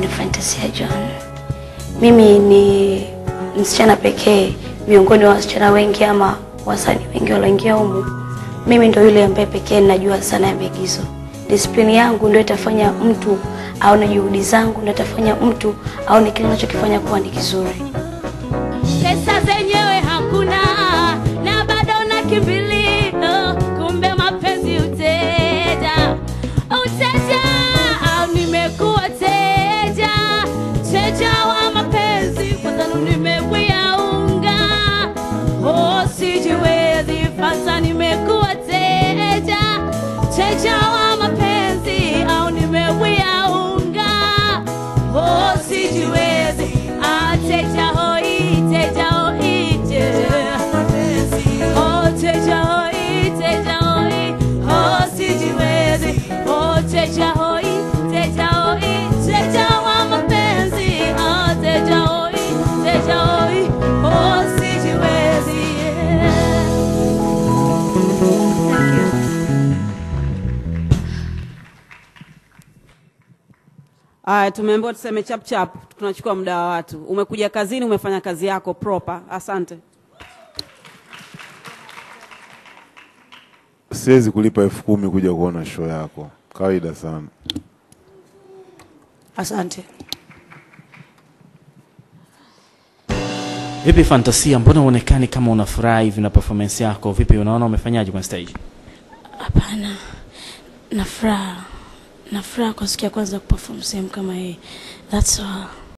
ni Fantasia John. Mimi ni msichana pekee miongoni wa wasichana wengi ama wasanii wengi walioingia humu. Mimi ndio yule ambaye pekee najua sana ya maigizo. Discipline yangu ndio itafanya mtu aone juhudi zangu, ndio itafanya mtu aone kile ninachokifanya kuwa ni kizuri. Pesa zenyewe hakuna na bado nakimbilia, kumbe mapenzi uteja. Uteja au nimekuwa teja, teja wa mapenzi kwa sababu nimekuya unga. Oh sijiwezi fasa nimekuwa teja, teja wa mapenzi au nimekuya unga. Oh sijiwezi teja hoi, teja hoi, oh teja hoi, teja hoi, oh sijiwezi, oh teja hoi, teja hoi, teja wa mapenzi, oh teja hoi, oh sijiwezi. Tumeambiwa tuseme chap chap, tunachukua muda wa watu. Umekuja kazini, umefanya kazi yako proper. Asante. Siwezi kulipa 10,000 kuja kuona show yako. Kawaida sana. Asante. Vipi Fantasia, mbona uonekani kama unafurahi hivi na performance yako? Vipi unaona umefanyaje kwa stage? Hapana. Nafuraha kwa siku ya kwanza kuperform sehemu kama hii. That's all.